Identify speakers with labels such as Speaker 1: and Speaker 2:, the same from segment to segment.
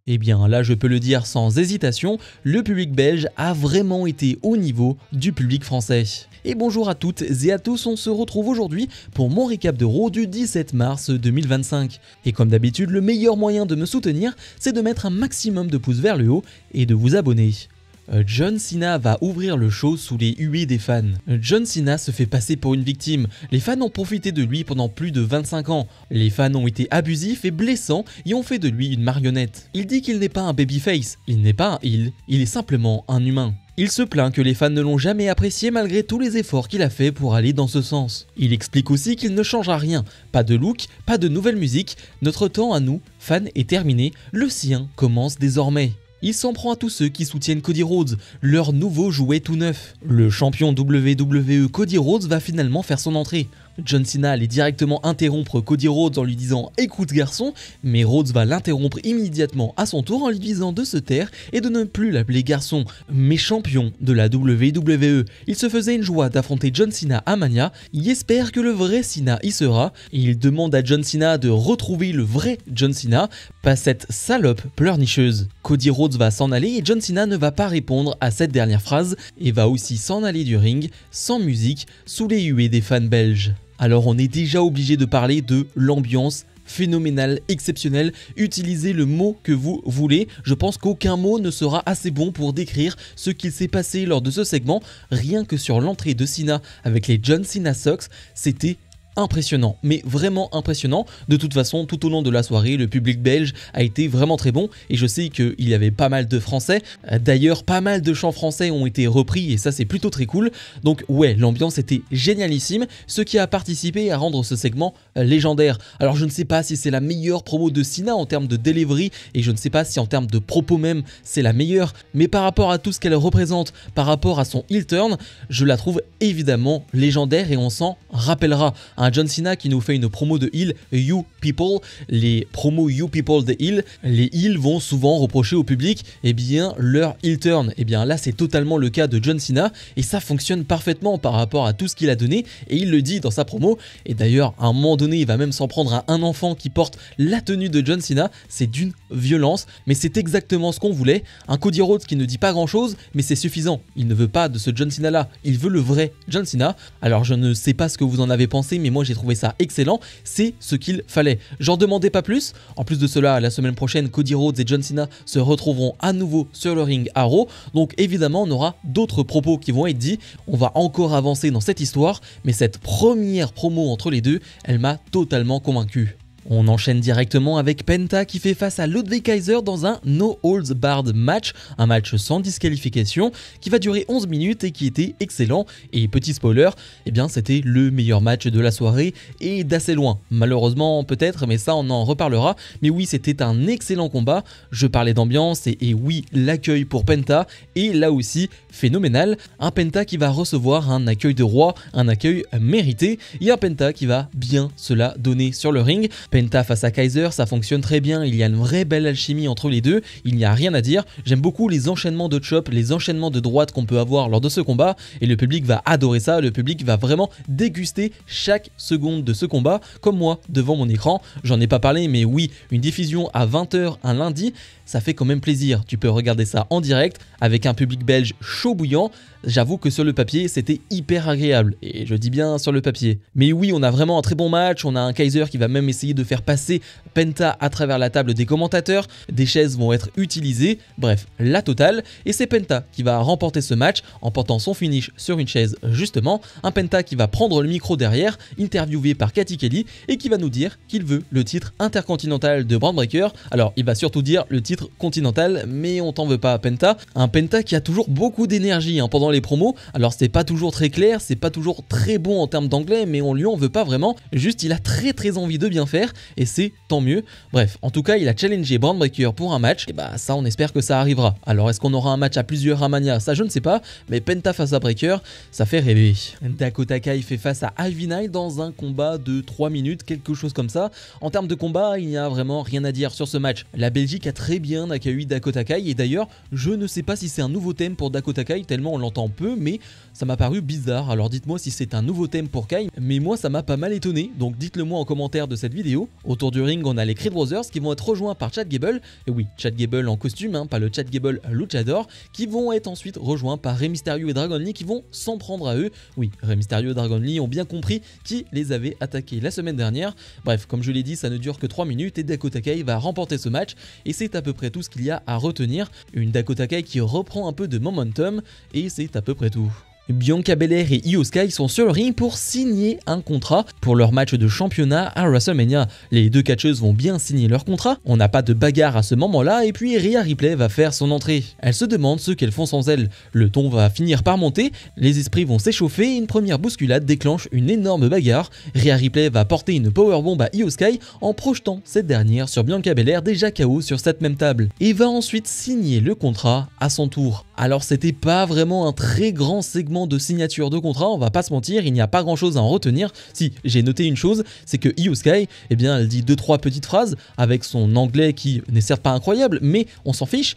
Speaker 1: Eh bien là, je peux le dire sans hésitation, le public belge a vraiment été au niveau du public français. Et bonjour à toutes et à tous, on se retrouve aujourd'hui pour mon récap de Raw du 17 mars 2025. Et comme d'habitude, le meilleur moyen de me soutenir, c'est de mettre un maximum de pouces vers le haut et de vous abonner. John Cena va ouvrir le show sous les huées des fans. John Cena se fait passer pour une victime. Les fans ont profité de lui pendant plus de 25 ans. Les fans ont été abusifs et blessants et ont fait de lui une marionnette. Il dit qu'il n'est pas un babyface, il n'est pas un heel, il est simplement un humain. Il se plaint que les fans ne l'ont jamais apprécié malgré tous les efforts qu'il a fait pour aller dans ce sens. Il explique aussi qu'il ne changera rien, pas de look, pas de nouvelle musique, notre temps à nous, fans, est terminé, le sien commence désormais. Il s'en prend à tous ceux qui soutiennent Cody Rhodes, leur nouveau jouet tout neuf. Le champion WWE Cody Rhodes va finalement faire son entrée. John Cena allait directement interrompre Cody Rhodes en lui disant « Écoute garçon », mais Rhodes va l'interrompre immédiatement à son tour en lui disant de se taire et de ne plus l'appeler garçon, mais champion de la WWE. Il se faisait une joie d'affronter John Cena à Mania, il espère que le vrai Cena y sera, et il demande à John Cena de retrouver le vrai John Cena, pas cette salope pleurnicheuse. Cody Rhodes va s'en aller et John Cena ne va pas répondre à cette dernière phrase et va aussi s'en aller du ring, sans musique, sous les huées des fans belges. Alors on est déjà obligé de parler de l'ambiance phénoménale, exceptionnelle. Utilisez le mot que vous voulez, je pense qu'aucun mot ne sera assez bon pour décrire ce qu'il s'est passé lors de ce segment. Rien que sur l'entrée de Cena avec les John Cena Socks, c'était impressionnant, mais vraiment impressionnant. De toute façon, tout au long de la soirée, le public belge a été vraiment très bon et je sais qu'il y avait pas mal de français. D'ailleurs, pas mal de chants français ont été repris et ça c'est plutôt très cool. Donc ouais, l'ambiance était génialissime, ce qui a participé à rendre ce segment légendaire. Alors je ne sais pas si c'est la meilleure promo de Cena en termes de delivery et je ne sais pas si en termes de propos même c'est la meilleure, mais par rapport à tout ce qu'elle représente, par rapport à son heel turn, je la trouve évidemment légendaire et on s'en rappellera. Un John Cena qui nous fait une promo de heel You People, les promos You People de heel, les heels vont souvent reprocher au public leur heel turn. Et bien là c'est totalement le cas de John Cena et ça fonctionne parfaitement par rapport à tout ce qu'il a donné et il le dit dans sa promo. Et d'ailleurs à un moment donné il va même s'en prendre à un enfant qui porte la tenue de John Cena, c'est d'une violence, mais c'est exactement ce qu'on voulait. Un Cody Rhodes qui ne dit pas grand chose mais c'est suffisant, il ne veut pas de ce John Cena là, il veut le vrai John Cena. Alors je ne sais pas ce que vous en avez pensé mais moi j'ai trouvé ça excellent, c'est ce qu'il fallait. J'en demandais pas plus. En plus de cela, la semaine prochaine, Cody Rhodes et John Cena se retrouveront à nouveau sur le ring à Raw. Donc évidemment, on aura d'autres propos qui vont être dits. On va encore avancer dans cette histoire, mais cette première promo entre les deux, elle m'a totalement convaincu. On enchaîne directement avec Penta qui fait face à Ludwig Kaiser dans un No Holds Barred match, un match sans disqualification qui va durer 11 minutes et qui était excellent. Et petit spoiler, eh bien c'était le meilleur match de la soirée et d'assez loin. Malheureusement peut-être, mais ça on en reparlera. Mais oui, c'était un excellent combat. Je parlais d'ambiance et oui, l'accueil pour Penta est là aussi phénoménal. Un Penta qui va recevoir un accueil de roi, un accueil mérité et un Penta qui va bien se la donner sur le ring. Penta face à Kaiser, ça fonctionne très bien, il y a une vraie belle alchimie entre les deux, il n'y a rien à dire. J'aime beaucoup les enchaînements de chop, les enchaînements de droite qu'on peut avoir lors de ce combat et le public va adorer ça, le public va vraiment déguster chaque seconde de ce combat, comme moi devant mon écran. J'en ai pas parlé mais oui, une diffusion à 20 h un lundi, ça fait quand même plaisir. Tu peux regarder ça en direct avec un public belge chaud bouillant. J'avoue que sur le papier, c'était hyper agréable. Et je dis bien sur le papier. Mais oui, on a vraiment un très bon match. On a un Kaiser qui va même essayer de faire passer Penta à travers la table des commentateurs. Des chaises vont être utilisées. Bref, la totale. Et c'est Penta qui va remporter ce match en portant son finish sur une chaise justement. Un Penta qui va prendre le micro derrière, interviewé par Cathy Kelly, et qui va nous dire qu'il veut le titre intercontinental de Bron Breakker. Alors, il va surtout dire le titre continental, mais on t'en veut pas à Penta. Un Penta qui a toujours beaucoup d'énergie pendant les promos. Alors c'est pas toujours très clair, c'est pas toujours très bon en termes d'anglais, mais on lui en veut pas vraiment. Juste il a très envie de bien faire et c'est tant mieux. Bref, en tout cas il a challengé Bron Breakker pour un match et bah ça on espère que ça arrivera. Alors est-ce qu'on aura un match à plusieurs à Mania? Ça je ne sais pas, mais Penta face à Breakker, ça fait rêver. Dakota Kai fait face à Ivy Nile dans un combat de 3 minutes, quelque chose comme ça. En termes de combat, il n'y a vraiment rien à dire sur ce match. La Belgique a très bien accueilli Dakota Kai et d'ailleurs je ne sais pas si c'est un nouveau thème pour Dakota Kai tellement on l'entend peu, mais ça m'a paru bizarre. Alors dites-moi si c'est un nouveau thème pour Kai, mais moi ça m'a pas mal étonné, donc dites-le moi en commentaire de cette vidéo. Mysterio. Autour du ring, on a les Creed Brothers qui vont être rejoints par Chad Gable, et oui, Chad Gable en costume, pas le Chad Gable luchador, qui vont être ensuite rejoints par Rey Mysterio et Dragon Lee qui vont s'en prendre à eux. Oui, Rey Mysterio et Dragon Lee ont bien compris qui les avait attaqués la semaine dernière. Bref, comme je l'ai dit, ça ne dure que 3 minutes et Dakota Kai va remporter ce match, et c'est à peu près tout ce qu'il y a à retenir. Une Dakota Kai qui reprend un peu de momentum, et c'est à peu près tout. Bianca Belair et Io Sky sont sur le ring pour signer un contrat pour leur match de championnat à WrestleMania. Les deux catcheuses vont bien signer leur contrat, on n'a pas de bagarre à ce moment-là, et puis Rhea Ripley va faire son entrée. Elle se demande ce qu'elles font sans elle. Le ton va finir par monter, les esprits vont s'échauffer et une première bousculade déclenche une énorme bagarre. Rhea Ripley va porter une powerbomb à Io Sky en projetant cette dernière sur Bianca Belair déjà KO sur cette même table, et va ensuite signer le contrat à son tour. Alors c'était pas vraiment un très grand segment de signature de contrat, on va pas se mentir, il n'y a pas grand chose à en retenir. Si, j'ai noté une chose, c'est que Io Sky, eh bien elle dit 2-3 petites phrases avec son anglais qui n'est certes pas incroyable, mais on s'en fiche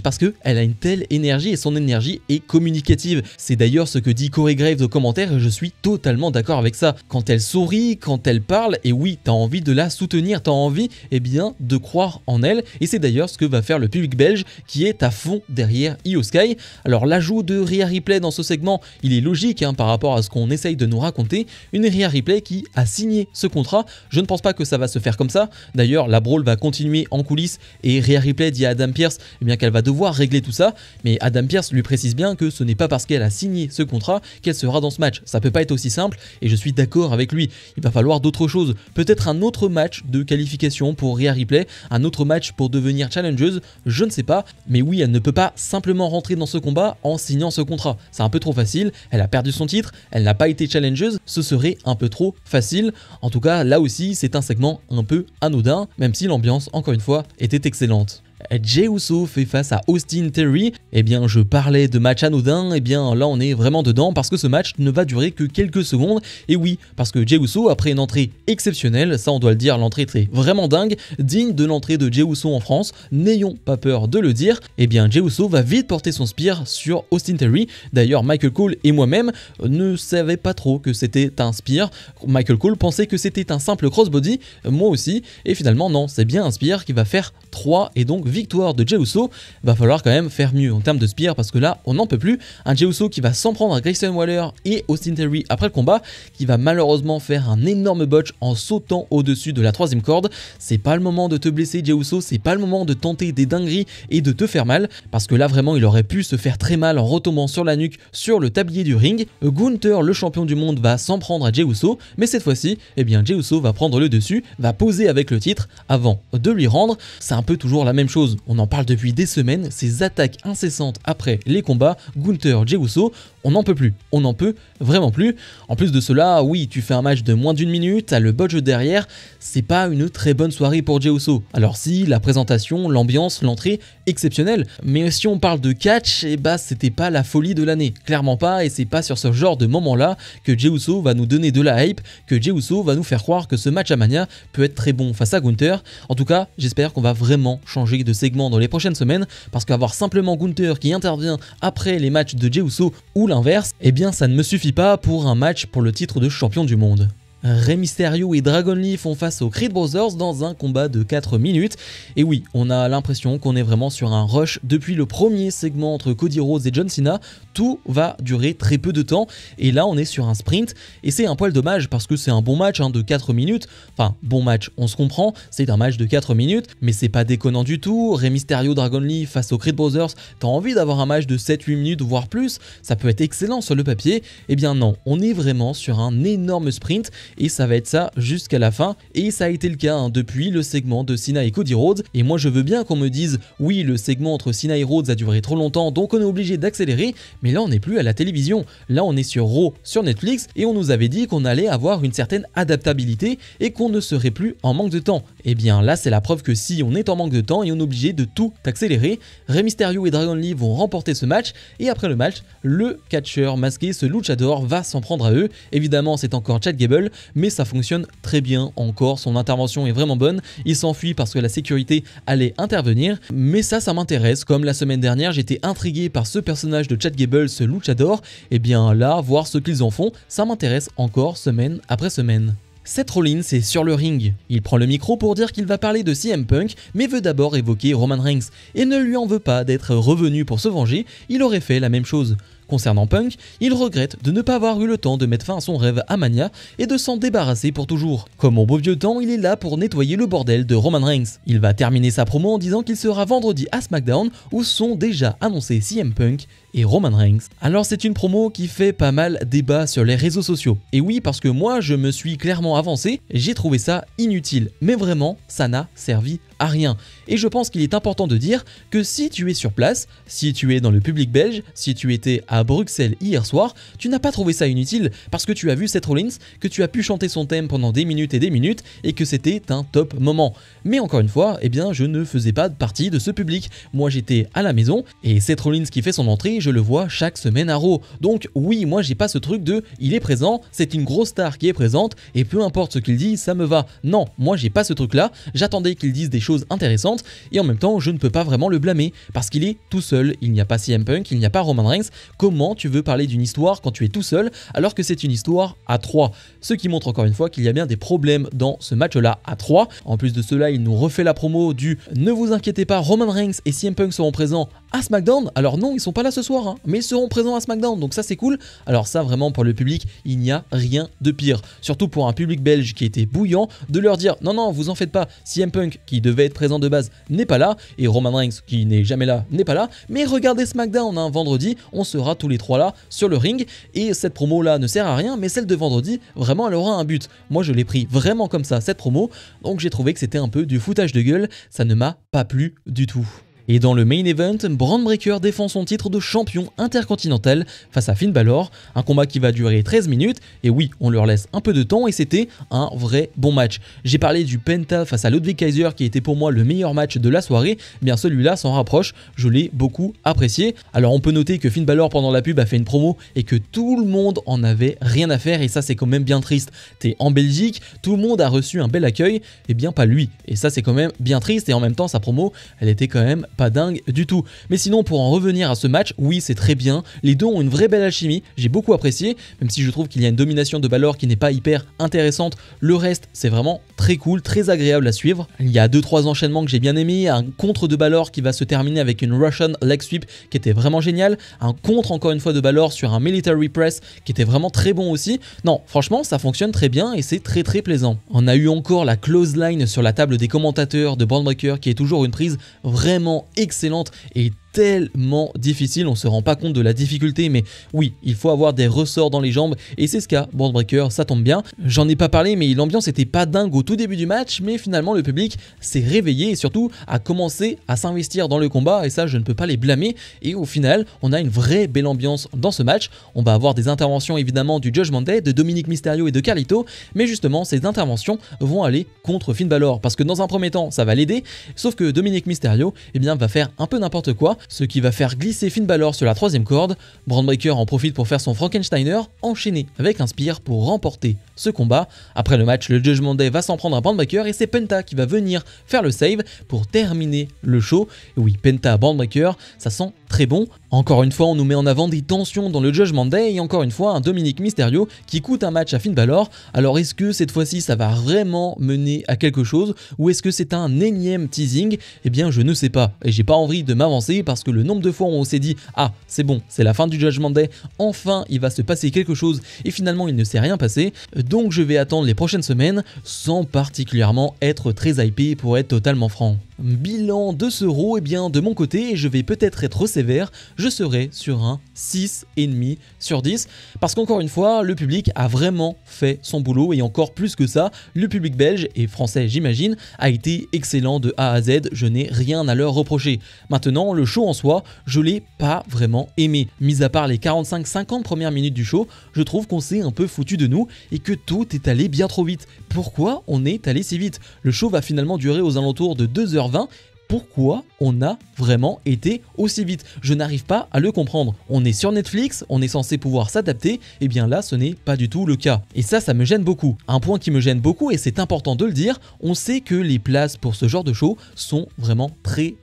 Speaker 1: parce que elle a une telle énergie et son énergie est communicative. C'est d'ailleurs ce que dit Corey Graves au commentaire et je suis totalement d'accord avec ça. Quand elle sourit, quand elle parle, et oui, t'as envie de la soutenir, t'as envie, eh bien, de croire en elle, et c'est d'ailleurs ce que va faire le public belge qui est à fond derrière Io Sky. Alors l'ajout de Rhea Ripley dans ce segment, il est logique par rapport à ce qu'on essaye de nous raconter. Une Rhea Ripley qui a signé ce contrat, je ne pense pas que ça va se faire comme ça. D'ailleurs la brawl va continuer en coulisses et Rhea Ripley dit à Adam Pearce bien qu'elle va devoir régler tout ça, mais Adam Pearce lui précise bien que ce n'est pas parce qu'elle a signé ce contrat qu'elle sera dans ce match. Ça peut pas être aussi simple et je suis d'accord avec lui. Il va falloir d'autres choses, peut-être un autre match de qualification pour Rhea Ripley, un autre match pour devenir challengeuse, je ne sais pas, mais oui, elle ne peut pas simplement rentrer dans ce combat en signant ce contrat. C'est un peu trop facile, elle a perdu son titre, elle n'a pas été challengeuse, ce serait un peu trop facile. En tout cas, là aussi, c'est un segment un peu anodin, même si l'ambiance, encore une fois, était excellente. Jey Uso fait face à Austin Theory. Eh bien, je parlais de match anodin, eh bien là on est vraiment dedans parce que ce match ne va durer que quelques secondes. Et oui, parce que Jey Uso, après une entrée exceptionnelle, ça on doit le dire, l'entrée était vraiment dingue, digne de l'entrée de Jey Uso en France, n'ayons pas peur de le dire, eh bien Jey Uso va vite porter son spear sur Austin Theory. D'ailleurs, Michael Cole et moi-même ne savaient pas trop que c'était un spear. Michael Cole pensait que c'était un simple crossbody, moi aussi, et finalement non, c'est bien un spear qui va faire 3 et donc victoire de Jey Uso. Va falloir quand même faire mieux en termes de spear parce que là on n'en peut plus. Un Jey Uso qui va s'en prendre à Grayson Waller et Austin Theory après le combat, qui va malheureusement faire un énorme botch en sautant au-dessus de la 3ème corde. C'est pas le moment de te blesser Jey Uso, c'est pas le moment de tenter des dingueries et de te faire mal parce que là vraiment il aurait pu se faire très mal en retombant sur la nuque sur le tablier du ring. Gunther, le champion du monde, va s'en prendre à Jey Uso, mais cette fois-ci, eh bien Jey Uso va prendre le dessus, va poser avec le titre avant de lui rendre. C'est un peu toujours la même chose. On en parle depuis des semaines, ces attaques incessantes après les combats, Gunther, Jey Uso, on n'en peut plus, on n'en peut vraiment plus. En plus de cela, oui, tu fais un match de moins d'1 minute, t'as le botch derrière, c'est pas une très bonne soirée pour Jey Uso. Alors si, la présentation, l'ambiance, l'entrée, exceptionnelle, mais si on parle de catch, eh bah c'était pas la folie de l'année, clairement pas, et c'est pas sur ce genre de moment-là que Jey Uso va nous donner de la hype, que Jey Uso va nous faire croire que ce match à Mania peut être très bon face à Gunther. En tout cas, j'espère qu'on va vraiment changer de segment dans les prochaines semaines, parce qu'avoir simplement Gunther qui intervient après les matchs de Jey Uso ou l'inverse, eh bien ça ne me suffit pas pour un match pour le titre de champion du monde. Rey Mysterio et Dragon Lee font face aux Creed Brothers dans un combat de 4 minutes. Et oui, on a l'impression qu'on est vraiment sur un rush depuis le premier segment entre Cody Rhodes et John Cena. Tout va durer très peu de temps et là on est sur un sprint et c'est un poil dommage parce que c'est un bon match de 4 minutes. Enfin, bon match, on se comprend, c'est un match de 4 minutes, mais c'est pas déconnant du tout. Rey Mysterio, Dragon Lee face aux Creed Brothers, t'as envie d'avoir un match de 7-8 minutes voire plus, ça peut être excellent sur le papier. Eh bien non, on est vraiment sur un énorme sprint et ça va être ça jusqu'à la fin, et ça a été le cas depuis le segment de Cena et Cody Rhodes. Et moi je veux bien qu'on me dise oui, le segment entre Cena et Rhodes a duré trop longtemps donc on est obligé d'accélérer, mais là on n'est plus à la télévision, là on est sur Raw sur Netflix et on nous avait dit qu'on allait avoir une certaine adaptabilité et qu'on ne serait plus en manque de temps. Et bien là c'est la preuve que si on est en manque de temps et on est obligé de tout accélérer. Rey Mysterio et Dragon Lee vont remporter ce match et après le match, le catcheur masqué, ce luchador, va s'en prendre à eux. Évidemment c'est encore Chad Gable, mais ça fonctionne très bien encore, son intervention est vraiment bonne, il s'enfuit parce que la sécurité allait intervenir, mais ça m'intéresse, comme la semaine dernière j'étais intrigué par ce personnage de Chad Gable, ce luchador, et bien là, voir ce qu'ils en font, ça m'intéresse encore semaine après semaine. Seth Rollins est sur le ring. Il prend le micro pour dire qu'il va parler de CM Punk, mais veut d'abord évoquer Roman Reigns, et ne lui en veut pas d'être revenu pour se venger, il aurait fait la même chose. Concernant Punk, il regrette de ne pas avoir eu le temps de mettre fin à son rêve à Mania et de s'en débarrasser pour toujours. Comme au beau vieux temps, il est là pour nettoyer le bordel de Roman Reigns. Il va terminer sa promo en disant qu'il sera vendredi à SmackDown où sont déjà annoncés CM Punk et Roman Reigns. Alors c'est une promo qui fait pas mal débat sur les réseaux sociaux. Et oui, parce que moi je me suis clairement avancé, j'ai trouvé ça inutile. Mais vraiment, ça n'a servi à rien. Et je pense qu'il est important de dire que si tu es sur place, si tu es dans le public belge, si tu étais à Bruxelles hier soir, tu n'as pas trouvé ça inutile parce que tu as vu Seth Rollins, que tu as pu chanter son thème pendant des minutes et que c'était un top moment. Mais encore une fois, eh bien je ne faisais pas partie de ce public. Moi j'étais à la maison et Seth Rollins qui fait son entrée, je le vois chaque semaine à Raw. Donc oui, moi j'ai pas ce truc de il est présent, c'est une grosse star qui est présente et peu importe ce qu'il dit, ça me va. Non, moi j'ai pas ce truc là, j'attendais qu'il dise des choses intéressantes et en même temps je ne peux pas vraiment le blâmer parce qu'il est tout seul, il n'y a pas CM Punk, il n'y a pas Roman Reigns. Comment tu veux parler d'une histoire quand tu es tout seul alors que c'est une histoire à 3? Ce qui montre encore une fois qu'il y a bien des problèmes dans ce match là à 3. En plus de cela, il nous refait la promo du ne vous inquiétez pas, Roman Reigns et CM Punk seront présents à SmackDown. Alors non, ils sont pas là ce soir, mais ils seront présents à SmackDown, donc ça c'est cool. Alors ça vraiment pour le public, il n'y a rien de pire. Surtout pour un public belge qui était bouillant, de leur dire non non, vous en faites pas, CM Punk qui devait être présent de base n'est pas là, et Roman Reigns qui n'est jamais là n'est pas là, mais regardez SmackDown, vendredi, on sera tous les trois là sur le ring, et cette promo là ne sert à rien, mais celle de vendredi, vraiment elle aura un but. Moi je l'ai pris vraiment comme ça cette promo, donc j'ai trouvé que c'était un peu du foutage de gueule, ça ne m'a pas plu du tout. Et dans le main event, Bron Breakker défend son titre de champion intercontinental face à Finn Balor, un combat qui va durer 13 minutes, et oui, on leur laisse un peu de temps et c'était un vrai bon match. J'ai parlé du Penta face à Ludwig Kaiser qui était pour moi le meilleur match de la soirée, bien celui-là s'en rapproche, je l'ai beaucoup apprécié. Alors on peut noter que Finn Balor pendant la pub a fait une promo et que tout le monde en avait rien à faire et ça c'est quand même bien triste. T'es en Belgique, tout le monde a reçu un bel accueil, et bien pas lui, et ça c'est quand même bien triste et en même temps sa promo, elle était quand même pas dingue du tout. Mais sinon pour en revenir à ce match, oui c'est très bien, les deux ont une vraie belle alchimie, j'ai beaucoup apprécié, même si je trouve qu'il y a une domination de Balor qui n'est pas hyper intéressante, le reste c'est vraiment très cool, très agréable à suivre. Il y a 2-3 enchaînements que j'ai bien aimé, un contre de Balor qui va se terminer avec une Russian leg sweep qui était vraiment génial, un contre encore une fois de Balor sur un military press qui était vraiment très bon aussi. Non franchement ça fonctionne très bien et c'est très plaisant. On a eu encore la clothesline sur la table des commentateurs de Bron Breakker qui est toujours une prise vraiment excellente et tellement difficile, on se rend pas compte de la difficulté, mais oui, il faut avoir des ressorts dans les jambes et c'est ce qu'a Bron Breakker, ça tombe bien. J'en ai pas parlé, mais l'ambiance était pas dingue au tout début du match, mais finalement le public s'est réveillé et surtout a commencé à s'investir dans le combat et ça je ne peux pas les blâmer et au final on a une vraie belle ambiance dans ce match. On va avoir des interventions évidemment du Judgment Day, de Dominic Mysterio et de Carlito, mais justement ces interventions vont aller contre Finn Balor parce que dans un premier temps ça va l'aider, sauf que Dominic Mysterio eh bien, va faire un peu n'importe quoi, ce qui va faire glisser Finn Balor sur la 3e corde. Bron Breakker en profite pour faire son Frankensteiner, enchaîné avec un spear pour remporter ce combat. Après le match, le Judgment Day va s'en prendre à Bron Breakker et c'est Penta qui va venir faire le save pour terminer le show. Et oui, Penta, Bron Breakker, ça sent très bon. Encore une fois, on nous met en avant des tensions dans le Judgment Day et encore une fois un Dominic Mysterio qui coûte un match à Finn Balor. Alors est-ce que cette fois-ci ça va vraiment mener à quelque chose ou est-ce que c'est un énième teasing? Eh bien je ne sais pas et j'ai pas envie de m'avancer parce que le nombre de fois où on s'est dit ah c'est bon, c'est la fin du Judgment Day, enfin il va se passer quelque chose et finalement il ne s'est rien passé, donc je vais attendre les prochaines semaines sans particulièrement être très hypé pour être totalement franc. Bilan de ce Raw, eh bien de mon côté, je vais peut-être être sévère, je serai sur un 6,5 sur 10 parce qu'encore une fois, le public a vraiment fait son boulot et encore plus que ça, le public belge et français j'imagine a été excellent de A à Z, je n'ai rien à leur reprocher. Maintenant, le show en soi, je l'ai pas vraiment aimé. Mis à part les 45-50 premières minutes du show, je trouve qu'on s'est un peu foutu de nous et que tout est allé bien trop vite. Pourquoi on est allé si vite? Le show va finalement durer aux alentours de 2h20. Pourquoi on a vraiment été aussi vite? Je n'arrive pas à le comprendre. On est sur Netflix, on est censé pouvoir s'adapter, et bien là ce n'est pas du tout le cas. Et ça me gêne beaucoup. Un point qui me gêne beaucoup, et c'est important de le dire, on sait que les places pour ce genre de show sont vraiment très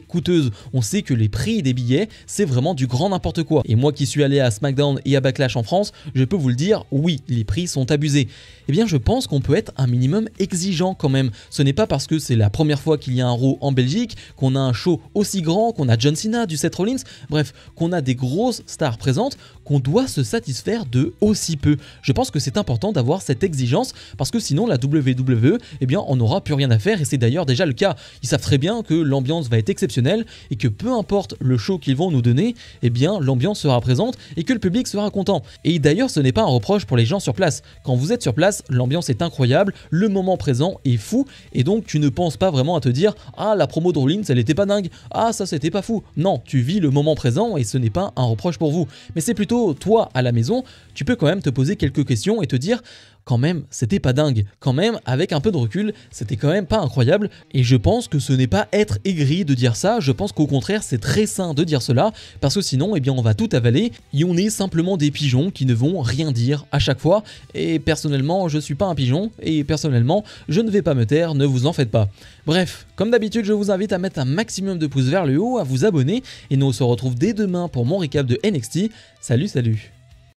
Speaker 1: coûteuses. On sait que les prix des billets, c'est vraiment du grand n'importe quoi. Et moi qui suis allé à SmackDown et à Backlash en France, je peux vous le dire, oui, les prix sont abusés. Eh bien je pense qu'on peut être un minimum exigeant quand même. Ce n'est pas parce que c'est la première fois qu'il y a un Raw en Belgique, qu'on a un show aussi grand, qu'on a John Cena, du Seth Rollins, bref, qu'on a des grosses stars présentes, qu'on doit se satisfaire de aussi peu. Je pense que c'est important d'avoir cette exigence parce que sinon la WWE, eh bien on n'aura plus rien à faire, et c'est d'ailleurs déjà le cas. Ils savent très bien que l'ambiance va être exceptionnelle et que peu importe le show qu'ils vont nous donner, eh bien l'ambiance sera présente et que le public sera content. Et d'ailleurs ce n'est pas un reproche pour les gens sur place. Quand vous êtes sur place, l'ambiance est incroyable, le moment présent est fou, et donc tu ne penses pas vraiment à te dire « Ah, la promo de Rollins, elle était pas dingue, ah ça c'était pas fou ». Non, tu vis le moment présent et ce n'est pas un reproche pour vous. Mais c'est plutôt toi à la maison, tu peux quand même te poser quelques questions et te dire quand même, c'était pas dingue. Quand même, avec un peu de recul, c'était quand même pas incroyable. Et je pense que ce n'est pas être aigri de dire ça. Je pense qu'au contraire, c'est très sain de dire cela. Parce que sinon, eh bien, on va tout avaler. Et on est simplement des pigeons qui ne vont rien dire à chaque fois. Et personnellement, je suis pas un pigeon. Et personnellement, je ne vais pas me taire, ne vous en faites pas. Bref, comme d'habitude, je vous invite à mettre un maximum de pouces vers le haut, à vous abonner. Et nous on se retrouve dès demain pour mon récap de NXT. Salut, salut!